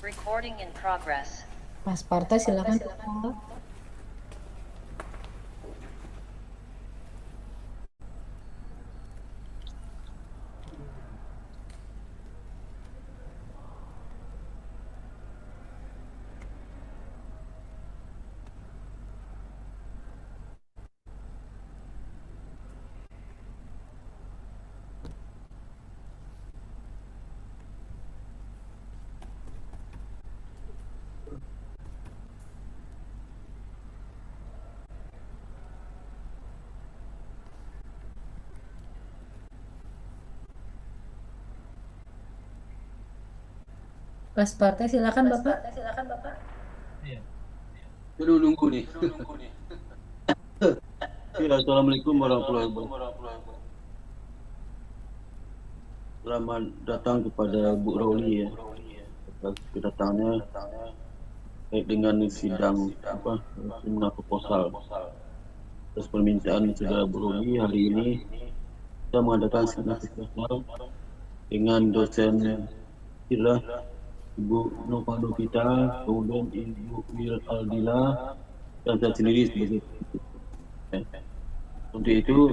Recording in progress. Mas Parta silakan. Mas Parta silakan Bapak. Iya. Dulu nunggu nih. Ya, Assalamualaikum warahmatullahi wabarakatuh. Selamat datang kepada Bu Roli ya. Atas kedatangannya terkait dengan sidang seminar proposal. Atas permintaan saudara Bu Roli hari ini kita mengadakan seminar proposal dengan dosen kita Ibu Nova Novita, kemudian Ibu Wir Aldila, dan saya sendiri sebagai untuk itu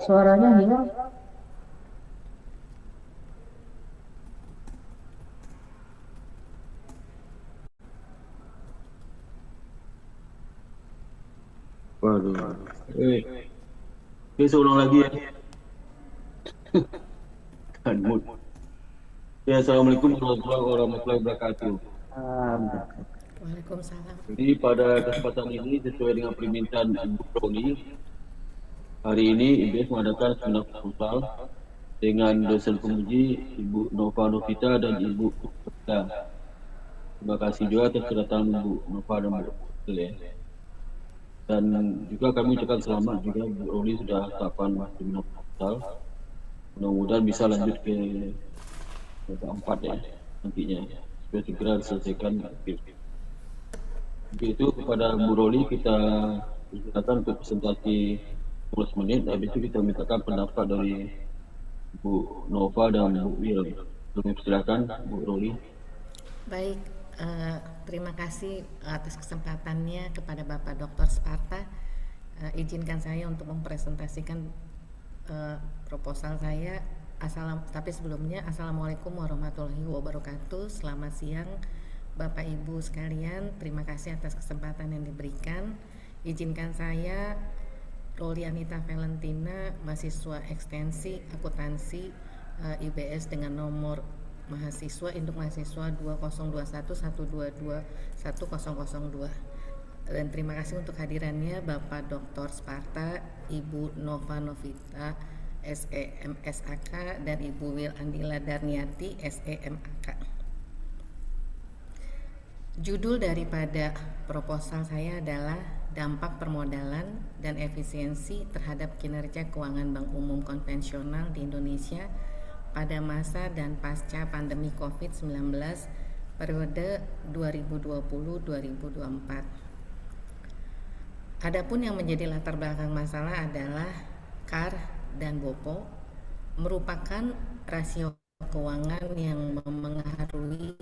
Suaranya hilang. waduh. Oke, seorang lagi ya. Kan mood. Ya, Assalamualaikum warahmatullahi wabarakatuh. Waalaikumsalam. Jadi pada kesempatan ini sesuai dengan permintaan Ibu Roni, hari ini IBS mengadakan seminar proposal dengan dosen penguji Ibu Nova Novita dan Ibu Novita. Terima kasih juga atas kedatangan Ibu Nova dan Bu ya. Dan juga kami ucapkan selamat juga Bu Roni sudah tahapan seminar proposal. Mudah-mudahan bisa lanjut ke keempat ya nantinya supaya segera diselesaikan. Untuk itu kepada Bu Roli kita silakan untuk presentasi 10 menit. Habis itu kita mintakan pendapat dari Bu Nova dan Bu Wil. Silakan Bu Roli. Baik, terima kasih atas kesempatannya kepada Bapak Dr. Sparta. Izinkan saya untuk mempresentasikan proposal saya. Tapi sebelumnya, Assalamualaikum warahmatullahi wabarakatuh. Selamat siang Bapak Ibu sekalian. Terima kasih atas kesempatan yang diberikan. Izinkan saya, Roli Anita Valentina, mahasiswa ekstensi akuntansi IBS dengan nomor mahasiswa induk mahasiswa 202112210002. Dan terima kasih untuk hadirannya Bapak Dr. Sparta, Ibu Nova Novita SEMSAK, dan Ibu Wil Andila Darniati SEMAK. Judul daripada proposal saya adalah dampak permodalan dan efisiensi terhadap kinerja keuangan bank umum konvensional di Indonesia pada masa dan pasca pandemi COVID-19 periode 2020-2024. Adapun yang menjadi latar belakang masalah adalah KAR dan BOPO merupakan rasio keuangan yang memengaruhi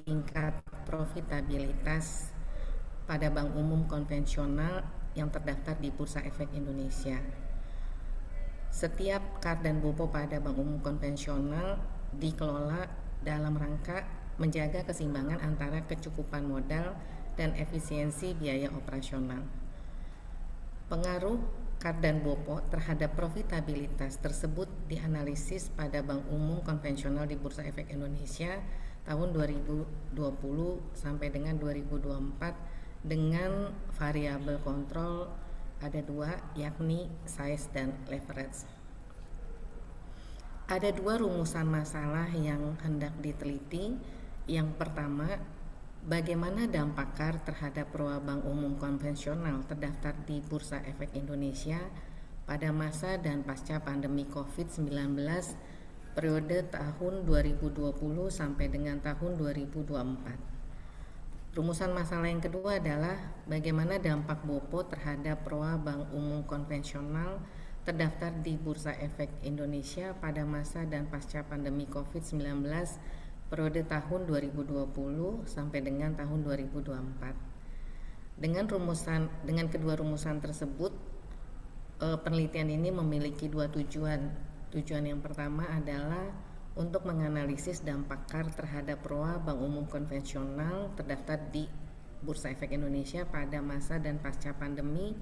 tingkat profitabilitas pada bank umum konvensional yang terdaftar di Bursa Efek Indonesia. Setiap KAR dan BOPO pada bank umum konvensional dikelola dalam rangka menjaga keseimbangan antara kecukupan modal dan efisiensi biaya operasional. Pengaruh KAR dan BOPO terhadap profitabilitas tersebut dianalisis pada bank umum konvensional di Bursa Efek Indonesia tahun 2020 sampai dengan 2024 dengan variabel kontrol Ada dua, yakni size dan leverage. Ada dua rumusan masalah yang hendak diteliti. Yang pertama, bagaimana dampak KAR terhadap ROA Bank Umum konvensional terdaftar di Bursa Efek Indonesia pada masa dan pasca pandemi COVID-19 periode tahun 2020 sampai dengan tahun 2024. Rumusan masalah yang kedua adalah bagaimana dampak BOPO terhadap ROA Bank Umum konvensional terdaftar di Bursa Efek Indonesia pada masa dan pasca pandemi COVID-19 periode tahun 2020 sampai dengan tahun 2024. Dengan kedua rumusan tersebut, penelitian ini memiliki dua tujuan. Tujuan yang pertama adalah untuk menganalisis dampak KAR terhadap ROA Bank Umum konvensional terdaftar di Bursa Efek Indonesia pada masa dan pasca pandemi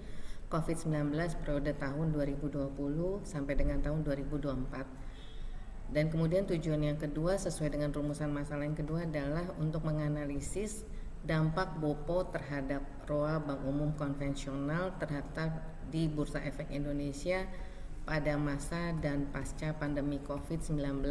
COVID-19 periode tahun 2020 sampai dengan tahun 2024. Dan kemudian tujuan yang kedua sesuai dengan rumusan masalah yang kedua adalah untuk menganalisis dampak BOPO terhadap ROA Bank Umum konvensional terdaftar di Bursa Efek Indonesia pada masa dan pasca pandemi COVID-19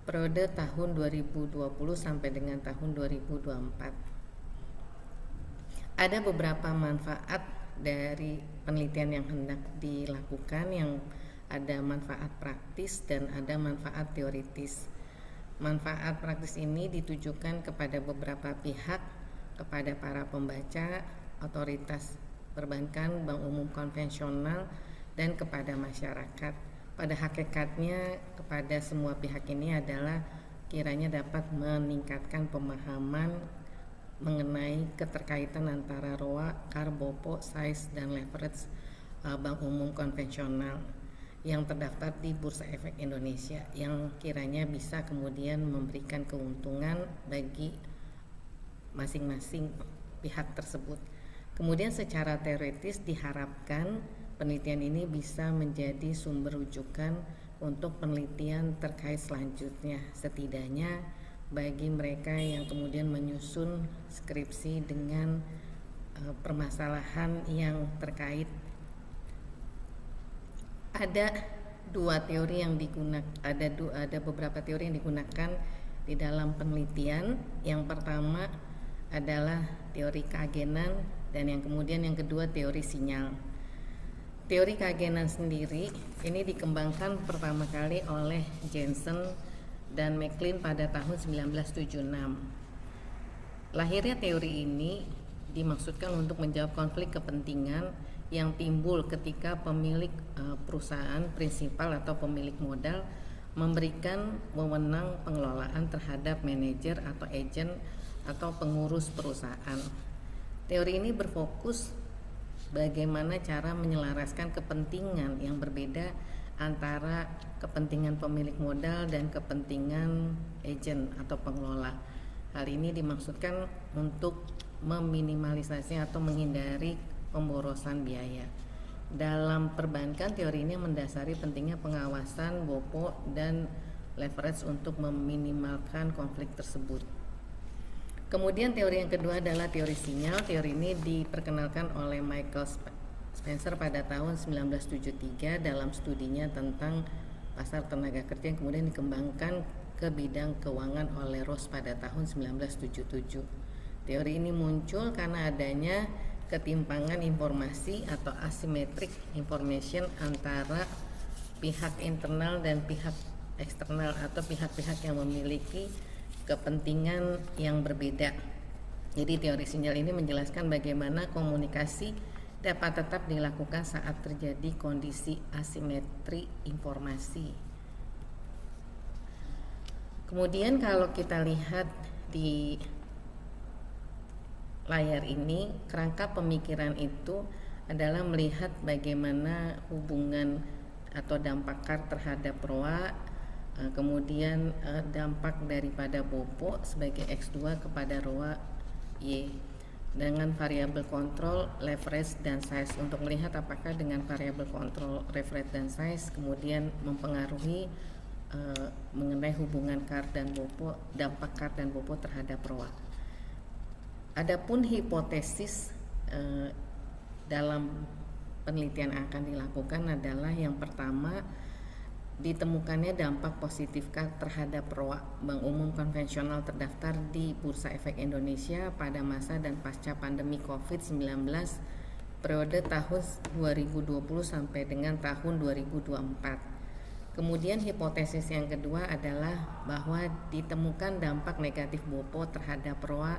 periode tahun 2020 sampai dengan tahun 2024. Ada beberapa manfaat dari penelitian yang hendak dilakukan, yang ada manfaat praktis dan ada manfaat teoritis. Manfaat praktis ini ditujukan kepada beberapa pihak, kepada para pembaca, otoritas perbankan, bank umum konvensional, dan kepada masyarakat. Pada hakikatnya kepada semua pihak ini adalah kiranya dapat meningkatkan pemahaman mengenai keterkaitan antara ROA, KAR, BOPO, size, dan leverage bank umum konvensional yang terdaftar di Bursa Efek Indonesia, yang kiranya bisa kemudian memberikan keuntungan bagi masing-masing pihak tersebut. Kemudian secara teoritis diharapkan penelitian ini bisa menjadi sumber rujukan untuk penelitian terkait selanjutnya, setidaknya bagi mereka yang kemudian menyusun skripsi dengan permasalahan yang terkait. Ada beberapa teori yang digunakan di dalam penelitian. Yang pertama adalah teori keagenan, dan yang kedua teori sinyal. Teori keagenan sendiri ini dikembangkan pertama kali oleh Jensen dan McLean pada tahun 1976. Lahirnya teori ini dimaksudkan untuk menjawab konflik kepentingan yang timbul ketika pemilik perusahaan prinsipal atau pemilik modal memberikan wewenang pengelolaan terhadap manajer atau agen atau pengurus perusahaan. Teori ini berfokus bagaimana cara menyelaraskan kepentingan yang berbeda antara kepentingan pemilik modal dan kepentingan agen atau pengelola. Hal ini dimaksudkan untuk meminimalisasi atau menghindari pemborosan biaya. Dalam perbankan, teori ini mendasari pentingnya pengawasan BOPO dan leverage untuk meminimalkan konflik tersebut. Kemudian teori yang kedua adalah teori sinyal. Teori ini diperkenalkan oleh Michael Spencer pada tahun 1973 dalam studinya tentang pasar tenaga kerja yang kemudian dikembangkan ke bidang keuangan oleh Ross pada tahun 1977. Teori ini muncul karena adanya ketimpangan informasi atau asymmetric information antara pihak internal dan pihak eksternal atau pihak-pihak yang memiliki kepentingan yang berbeda. Jadi teori sinyal ini menjelaskan bagaimana komunikasi dapat tetap dilakukan saat terjadi kondisi asimetri informasi. Kemudian kalau kita lihat di layar ini, kerangka pemikiran itu adalah melihat bagaimana hubungan atau dampak KAR terhadap ROA, kemudian dampak daripada BOPO sebagai X2 kepada ROA Y dengan variabel kontrol, leverage, dan size, untuk melihat apakah dengan variabel kontrol, leverage, dan size kemudian mempengaruhi mengenai hubungan KAR dan BOPO, dampak KAR dan BOPO terhadap ROA. Adapun hipotesis dalam penelitian yang akan dilakukan adalah yang pertama, ditemukannya dampak positif terhadap ROA bank umum konvensional terdaftar di Bursa Efek Indonesia pada masa dan pasca pandemi COVID-19 periode tahun 2020 sampai dengan tahun 2024. Kemudian hipotesis yang kedua adalah bahwa ditemukan dampak negatif BOPO terhadap ROA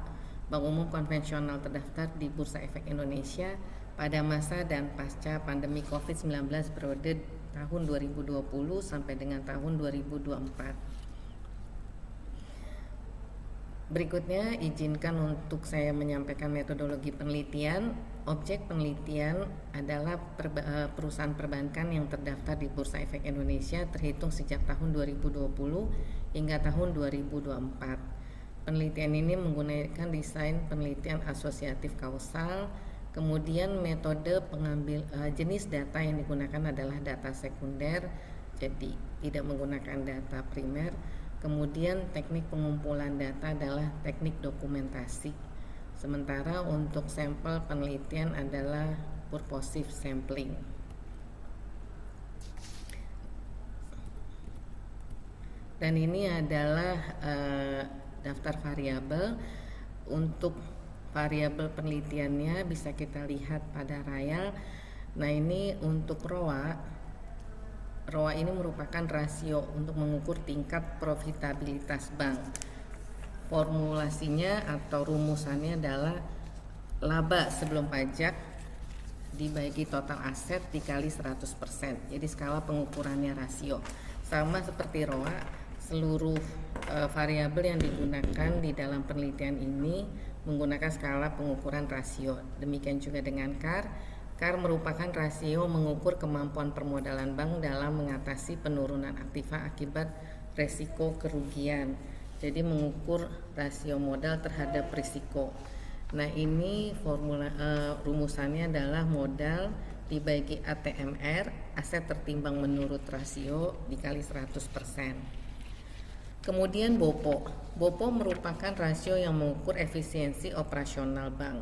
bank umum konvensional terdaftar di Bursa Efek Indonesia pada masa dan pasca pandemi COVID-19 periode tahun 2020 sampai dengan tahun 2024. Berikutnya izinkan untuk saya menyampaikan metodologi penelitian. Objek penelitian adalah perusahaan perbankan yang terdaftar di Bursa Efek Indonesia terhitung sejak tahun 2020 hingga tahun 2024. Penelitian ini menggunakan desain penelitian asosiatif kausal. Kemudian metode pengambil jenis data yang digunakan adalah data sekunder, jadi tidak menggunakan data primer. Kemudian teknik pengumpulan data adalah teknik dokumentasi. Sementara untuk sampel penelitian adalah purposive sampling. Dan ini adalah daftar variabel. Untuk variabel penelitiannya bisa kita lihat pada rayal. Nah, ini untuk ROA ini merupakan rasio untuk mengukur tingkat profitabilitas bank. Formulasinya atau rumusannya adalah laba sebelum pajak dibagi total aset dikali 100%. Jadi skala pengukurannya rasio. Sama seperti ROA, seluruh variabel yang digunakan di dalam penelitian ini menggunakan skala pengukuran rasio. Demikian juga dengan CAR. CAR merupakan rasio mengukur kemampuan permodalan bank dalam mengatasi penurunan aktiva akibat resiko kerugian. Jadi mengukur rasio modal terhadap risiko. Nah, ini formula rumusannya adalah modal dibagi ATMR, aset tertimbang menurut rasio, dikali 100%. Kemudian BOPO. BOPO merupakan rasio yang mengukur efisiensi operasional bank.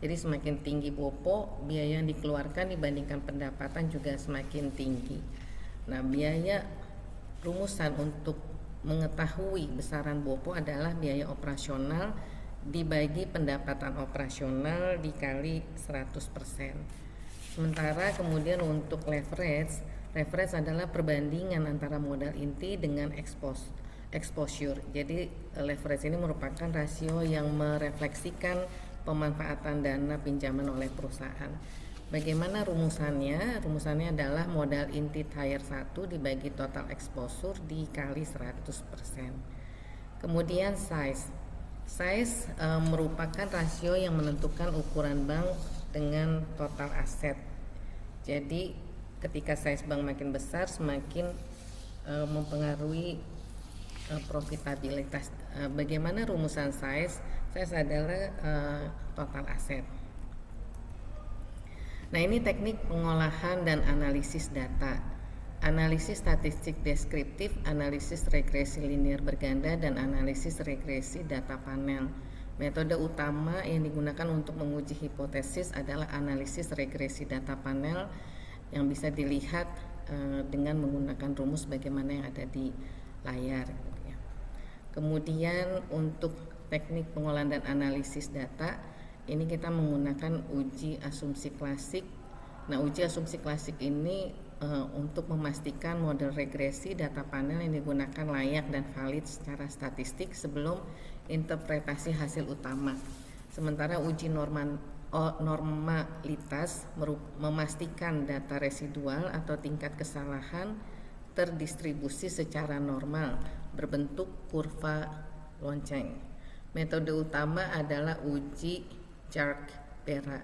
Jadi semakin tinggi BOPO, biaya yang dikeluarkan dibandingkan pendapatan juga semakin tinggi. Nah, biaya rumusan untuk mengetahui besaran BOPO adalah biaya operasional dibagi pendapatan operasional dikali 100%. Sementara kemudian untuk leverage adalah perbandingan antara modal inti dengan exposure. Jadi leverage ini merupakan rasio yang merefleksikan pemanfaatan dana pinjaman oleh perusahaan. Bagaimana rumusannya? Rumusannya adalah modal inti tier 1 dibagi total exposure dikali 100%. Kemudian size merupakan rasio yang menentukan ukuran bank dengan total aset. Jadi ketika size bank makin besar semakin mempengaruhi profitabilitas. Bagaimana rumusan size? Size adalah total aset. Nah, ini teknik pengolahan dan analisis data. Analisis statistik deskriptif, analisis regresi linear berganda, dan analisis regresi data panel. Metode utama yang digunakan untuk menguji hipotesis adalah analisis regresi data panel yang bisa dilihat dengan menggunakan rumus bagaimana yang ada di layar. Kemudian untuk teknik pengolahan dan analisis data, ini kita menggunakan uji asumsi klasik. Nah, uji asumsi klasik ini untuk memastikan model regresi data panel yang digunakan layak dan valid secara statistik sebelum interpretasi hasil utama. Sementara uji normalitas memastikan data residual atau tingkat kesalahan terdistribusi secara normal berbentuk kurva lonceng. Metode utama adalah uji Jark-Pera.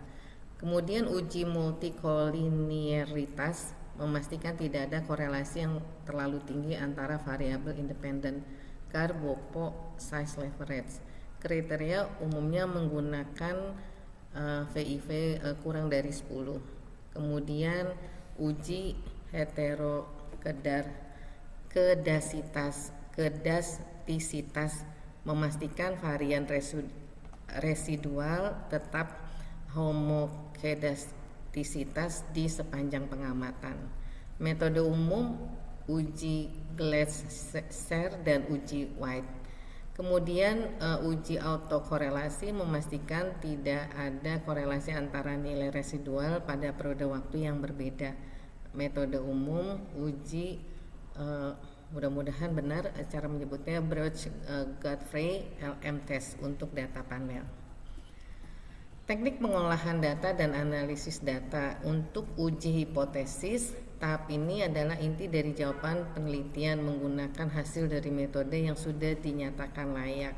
Kemudian uji multikolinearitas memastikan tidak ada korelasi yang terlalu tinggi antara variabel independen CAR, BOPO, size, leverage. Kriteria umumnya menggunakan VIV kurang dari 10. Kemudian uji kedastisitas memastikan varian residual tetap homokedastis kritisitas di sepanjang pengamatan. Metode umum uji Glasser dan uji White. Kemudian uji autokorelasi memastikan tidak ada korelasi antara nilai residual pada periode waktu yang berbeda. Metode umum uji mudah-mudahan benar cara menyebutnya Breuch-Godfrey LM test untuk data panel. Teknik pengolahan data dan analisis data untuk uji hipotesis. Tahap ini adalah inti dari jawaban penelitian menggunakan hasil dari metode yang sudah dinyatakan layak.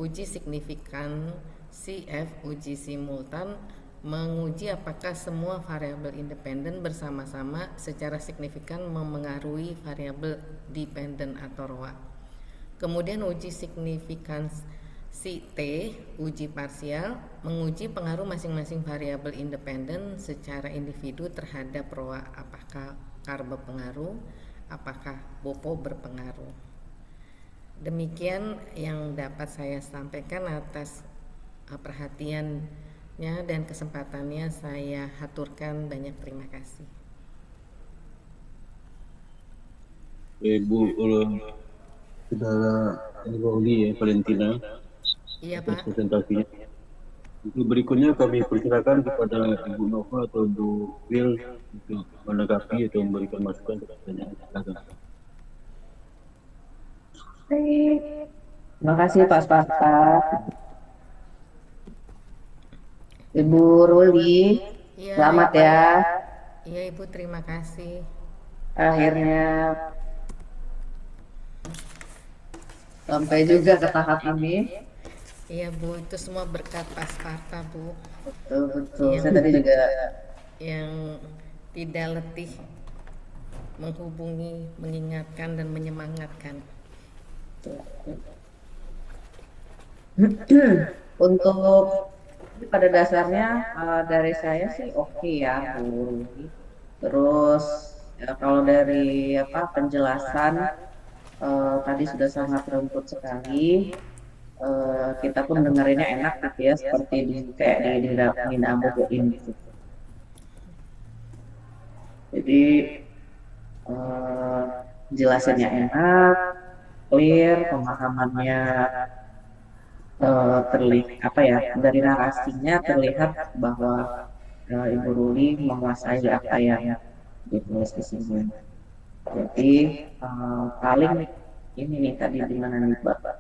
Uji signifikan CF, uji simultan, menguji apakah semua variabel independen bersama-sama secara signifikan memengaruhi variabel dependen atau ROA. Kemudian uji signifikansi T, uji parsial, menguji pengaruh masing-masing variabel independen secara individu terhadap ROA, apakah CAR berpengaruh, apakah BOPO berpengaruh. Demikian yang dapat saya sampaikan. Atas perhatiannya dan kesempatannya saya haturkan banyak terima kasih. Ibu Saudara Roli Valentina. Iya Pak. Presentasinya. Untuk berikutnya kami persilakan kepada Ibu Nova atau Ibu Will untuk menanggapi atau memberikan masukan kepada pertanyaan. Terima kasih Pak Sparta. Ibu Ruli, Ya, selamat ya. Iya Ibu, terima kasih. Akhirnya sampai juga ke tahap ini. Iya Bu, itu semua berkat Pak Sparta Bu. Betul. Saya tadi juga yang tidak letih menghubungi, mengingatkan dan menyemangatkan. untuk pada dasarnya dari saya sih oke ya Bu. Terus ya, kalau dari penjelasan tadi sudah sangat rumput sekali. Kita pun dengerinnya enak gitu ya, seperti kayak di Minambo ini gitu. Jadi jelasannya enak, clear, pemahamannya terlihat dari narasinya terlihat bahwa Ibu Ruli menguasai apa yang ditulis di sini. Jadi paling ini nih tadi di mana nih Bapak?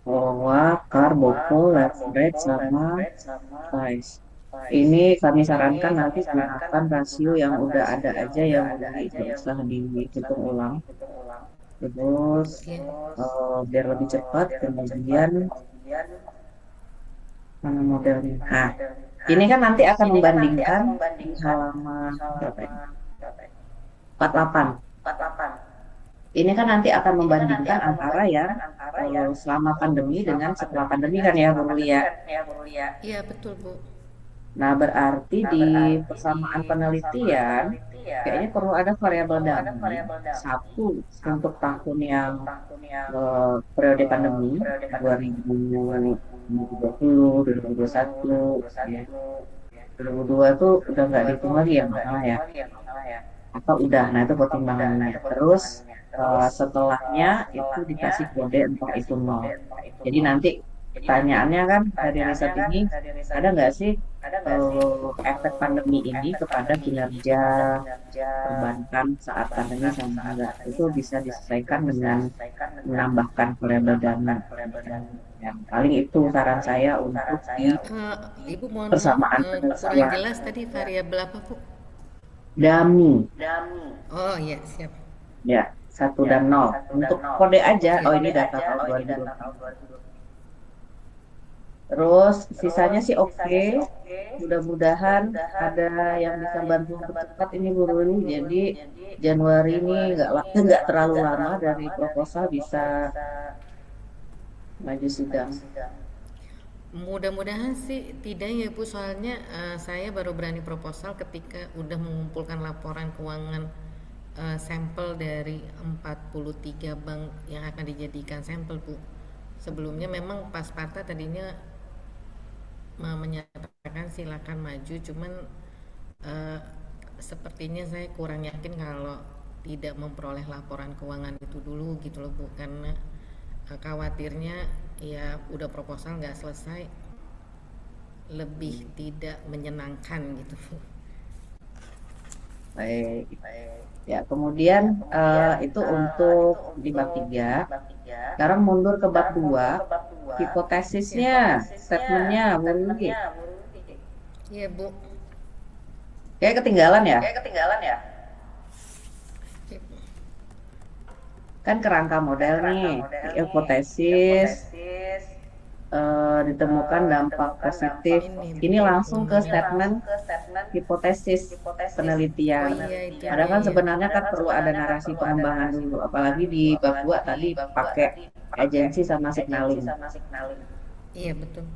Bahwa karbopol, leverage, sama size. Ini kami sarankan nanti gunakan rasio yang udah ada aja, yang udah usah dihitung ulang. Terus biar lebih cepat, kemudian mana modelnya. Nah, ini kan nanti akan membandingkan di halaman berapa ini? 48. Ini kan nanti akan membandingkan antara yang selama pandemi dengan setelah pandemi kan ya Bu Ruli ya? Iya betul Bu. Nah berarti di persamaan penelitian kayaknya perlu ada variabel dummy satu untuk tahun yang periode pandemi 2020, 2021, ya. 2002 tuh udah nggak dihitung lagi ya masalah ya? Atau udah? Nah itu pertimbangannya. Terus setelahnya itu dikasih kode entah itu nol. Jadi nanti pertanyaannya kan dari riset ini ada nggak sih efek pandemi ini kepada kinerja perbankan saat pandemi sama enggak? Itu bisa diselesaikan dengan menambahkan variabel dana. Yang paling itu saran saya untuk di Ibu mohon persamaan kurang penelitian. jelas tadi variabel apa Bu? Dummy. Oh iya siap. Ya, 1 dan 0. Untuk kode aja, oh ini data tahun 2020. Terus sisanya sih oke. Mudah-mudahan ada yang bisa bantu mempercepat ini Bu Ruli. Jadi Januari ini nggak terlalu lama dari proposal bisa maju sidang. Mudah-mudahan sih tidak ya Bu, soalnya saya baru berani proposal ketika udah mengumpulkan laporan keuangan sampel dari 43 bank yang akan dijadikan sampel Bu. Sebelumnya memang Pak Sparta tadinya menyatakan silakan maju, cuman eh, sepertinya saya kurang yakin kalau tidak memperoleh laporan keuangan itu dulu gitu loh Bu, karena khawatirnya ya udah proposal nggak selesai, lebih tidak menyenangkan gitu Bu. Baik. Ya, kemudian itu untuk di bab 3. Sekarang mundur ke bab 2. Ya, Hipotesisnya, statementnya, Bu Ruli. ya Bu. Kayak ketinggalan ya? Kan kerangka model nih, hipotesis, ditemukan dampak positif. Ini Ini Bu, langsung ke statement hipotesis oh penelitian. iya itu Padahal dia kan ya. sebenarnya kan perlu ada narasi pengembangan dulu, apalagi di bab 2 tadi pakai agensi sama signaling. Iya betul.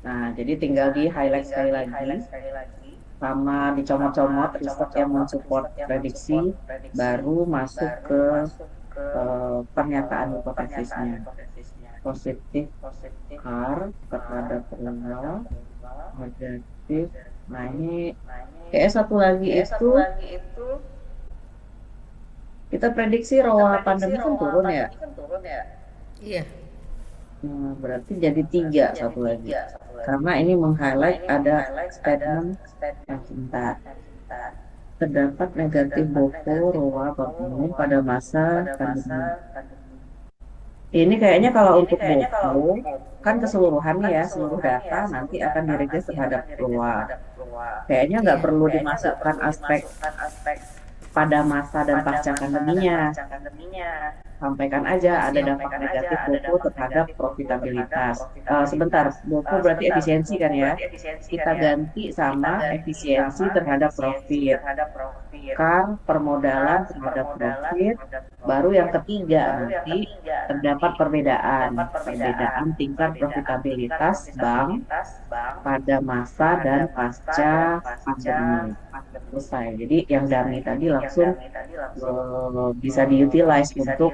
Nah, jadi tinggal di highlight sekali lagi, sama dicomot-comot riset yang mensupport prediksi, baru masuk ke pernyataan hipotesisnya. Positif R terhadap real, negatif. Nah, ini kayak satu lagi itu kita prediksi rawa pandemi kan turun ya. Iya. Nah, berarti jadi 3 satu lagi. Karena ini meng-highlight ada statement yang sebentar. Terdapat negatif boko rawa pandemi pada masa pandemi. Ini kayaknya kalau untuk boko kan keseluruhannya ya, seluruh data nanti akan direges terhadap rawa. Kayaknya nggak Iya. perlu dimasukkan aspek pada masa dan pasca pandeminya. Sampaikan aja Oh ada siap. dampak negatif Boko terhadap profitabilitas. Sebentar, Boko berarti efisiensi kan ya? Kita ganti sama efisiensi terhadap profit. Kar permodalan terhadap profit. Baru yang ketiga nanti terdapat perbedaan tingkat profitabilitas bank pada masa dan pasca pandemi. Selesai. Jadi yang dummy tadi langsung bisa diutilize untuk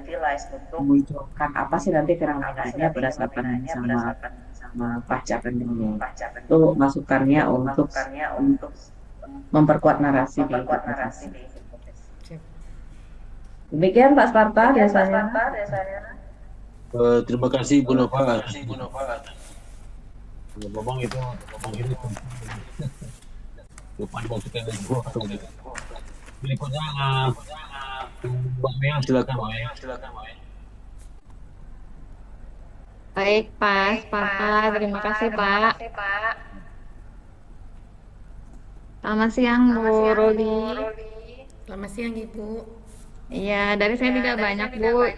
memunculkan apa sih nanti fenomenanya pada saat pandemi sama pasca pandemi. Itu masukannya untuk memperkuat narasi di hipotesis. Siap. Demikian Pak Sparta dari saya. Terima kasih Bu Nova. Ya, memang itu depan masukan dari gua. Berikutnya Mbak Mia, silakan Mbak Mia. Baik, Pak Sparta. Terima kasih, Pak. Selamat siang, Bu Ruli. Selamat siang Ibu. Iya, dari saya tidak banyak, Bu.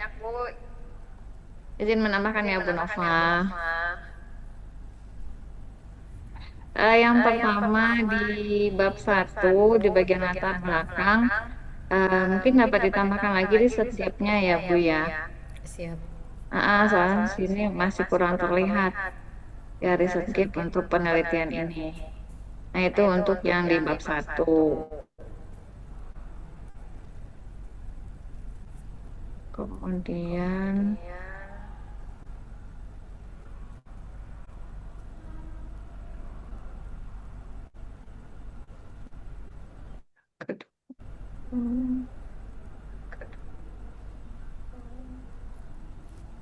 Izin menambahkan ya, Bu Nova. Yang pertama di bab 1, di bagian latar belakang, mungkin dapat ditambahkan lagi di setiapnya ya, Bu ya. Siap. Soalnya sini masih kurang terlihat ya riset gap untuk penelitian ini. Nah, itu untuk yang di bab 1. Kemudian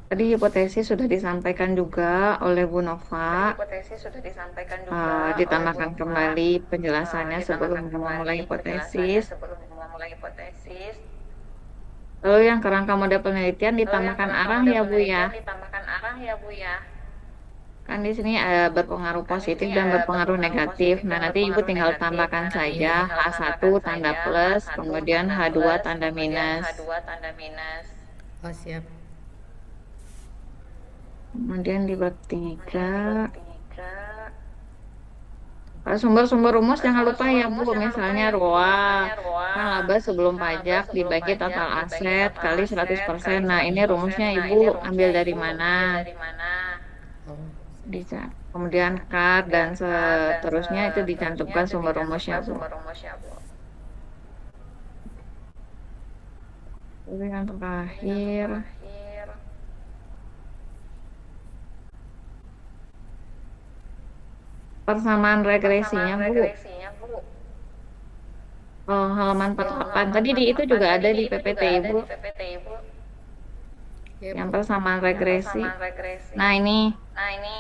tadi hipotesis sudah disampaikan juga oleh Bu Nova. Ditambahkan kembali penjelasannya sebelum memulai hipotesis. Lalu yang kerangka model penelitian ditambahkan arah ya Bu ya. Kan di sini ada berpengaruh positif dan berpengaruh negatif. Nah, nanti Ibu tinggal tambahkan saja H1 tanda plus, kemudian H2 tanda minus. Oh siap. Kemudian di bab 3, sumber-sumber rumus jangan lupa ya Bu, misalnya ROA, kan laba sebelum pajak dibagi total aset kali 100%. Nah, ini rumusnya Ibu ambil dari mana? Oh. Bisa. kemudian CAR dan seterusnya itu dicantumkan sumber rumusnya, Bu. Jadi yang terakhir, persamaan regresinya, Bu. Oh, halaman 48. Tadi di itu juga ada di PPT, Ibu, Ya, yang Bu. persamaan regresi. Nah, ini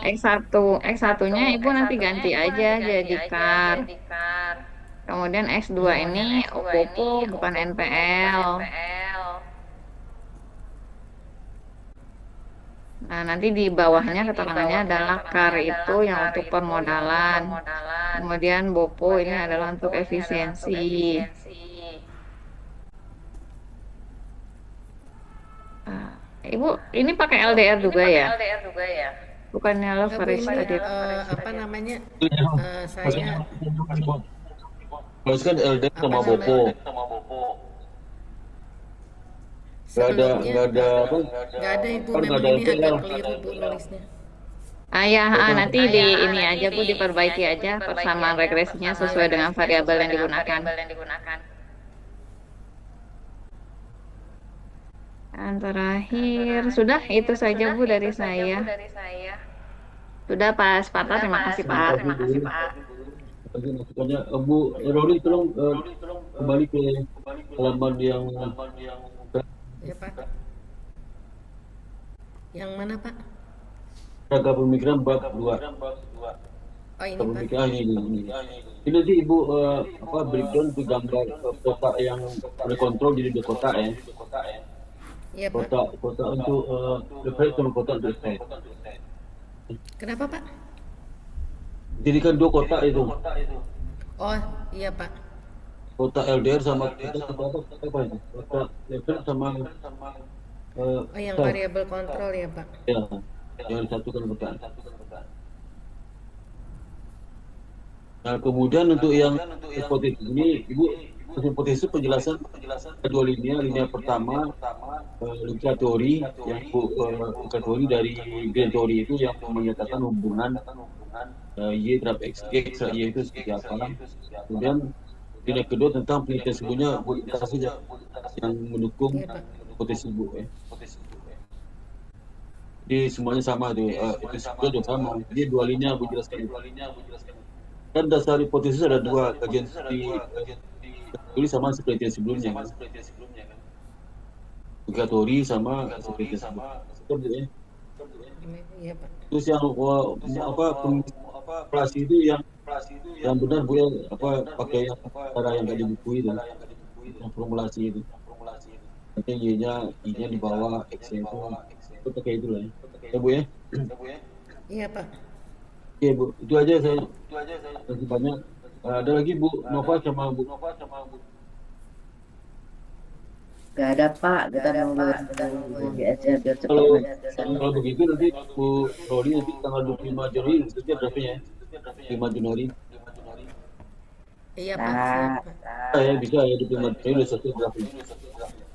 X1, X1-nya Ibu nanti ganti aja jadi CAR. Kemudian X2 ini OPPO bukan NPL. Nah, nanti di bawahnya keterangannya adalah CAR itu yang untuk permodalan. Kemudian BOPO ini adalah untuk efisiensi. Ah, Ibu, ini pakai LDR juga ya? Bukannya Bu, leverage ini tadi. apa namanya? Maksudnya Saya kalau kan LDR apa sama Bopo, namanya? Sebelumnya nggak ada apa, nggak ada Ibu, kan nggak memang ada ini agak NPL. keliru Bu nulisnya. Ya, Apa? nanti di ini aja Bu diperbaiki aja persamaan regresinya sesuai dengan variabel yang digunakan. Dan terakhir, sudah itu saja Bu dari saya. Sudah Pak Sparta, terima kasih Pak. Terima kasih dulu. Lagi masukannya, Bu Roli tolong kembali ke halaman yang Ya Pak. Yang mana Pak? Raga Pemikiran bab 2. Oh ini Pak. Pemikiran ini. Ini sih Ibu apa breakdown itu gambar kotak yang terkontrol jadi dua kotak ya. Iya Pak. Kotak untuk reference sama kotak untuk state. Kenapa Pak? Jadi kan dua kotak itu. Oh iya Pak. Kotak LDR sama kotak apa itu? Kotak reference sama Oh yang state. variabel kontrol ya Pak. Ya, yang disatukan kotak. Nah, kemudian untuk yang hipotesis ini, Ibu, hipotesis penjelasan ada dua linear pertama logika teori yang logika teori dari Green Theory itu yang menyatakan hubungan Y terhadap X Y itu seperti apa. Kemudian linear kedua tentang penelitian sebelumnya voltase yang mendukung Iya Pak. hipotesis Ibu. Jadi semuanya sama tuh, itu juga sama. Jadi dua linear Bu jelaskan. Kan dasar hipotesis ada dua, kajian tulis sama seperti yang sebelumnya kan. Logika teori sama seperti yang sebelumnya. Iya Pak. Terus yang apa formulasi itu yang benar Bu ya, apa pakai cara yang tadi buku itu, yang formulasi itu. Nanti Y-nya di bawah, X-nya itu pakai itu lah ya. Ya Bu ya. Iya Pak. Oke Bu, itu aja saya. Terima kasih banyak. Ada lagi Bu Nova sama Bu. Gak ada Pak, kita nunggu lagi aja biar cepat Kalau ngajarin. begitu nanti Bu Rodi nanti tanggal 25 Januari setiap draftnya ya. 5 Januari. Iya Pak. Siap Pak. Ya bisa ya 25 Januari udah selesai draftnya.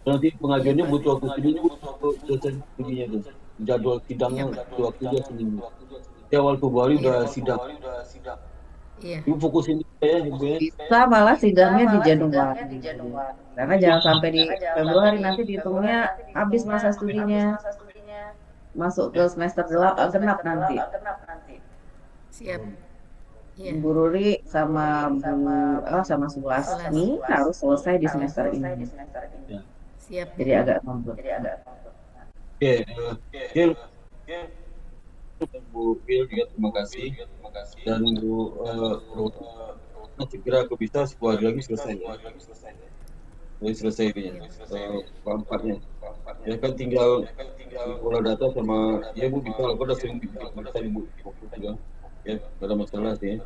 Nanti pengajuannya butuh waktu seminggu untuk selesai studinya tuh. Jadwal sidangnya butuh waktu juga seminggu. Di awal Februari udah sidang. Iya. Ibu fokusin ya Ibu ya. Bisa malah sidangnya di Januari. Karena jangan sampai di Februari nanti dihitungnya habis masa studinya. Masuk ke semester genap nanti. Siap. Iya. Bu Ruri sama sama Sulasmi harus selesai di semester ini. Ya. Siap. Jadi agak membut. Oke, Bu Bill juga terima kasih dan Bu segera aku bisa 10 hari lagi selesai ya. Jadi selesai ini ya, keempatnya. Ya kan tinggal pola data sama ya Bu bisa aku udah sering bisa Bu juga ya gak ada masalah sih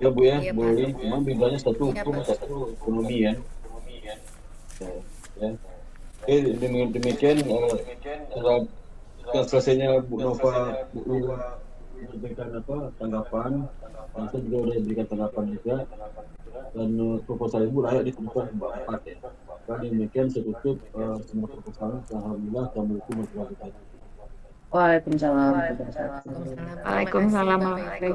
ya Bu ya Iya, Pak. boleh memang bedanya satu Iya, hukum Pak. satu ekonomi ya. Ya. Oke, demikian setelah selesainya Bu Nova memberikan tanggapan, dan saya juga sudah berikan tanggapan juga, dan proposal Ibu layak ditemukan Mbak 4 ya. Dan demikian saya tutup semua proposal. Alhamdulillah, Assalamualaikum warahmatullahi wabarakatuh. Waalaikumsalam warahmatullahi Waalaikumsalam. wabarakatuh. Terima kasih Waalaikumsalam Bapak warahmatullahi Ibu.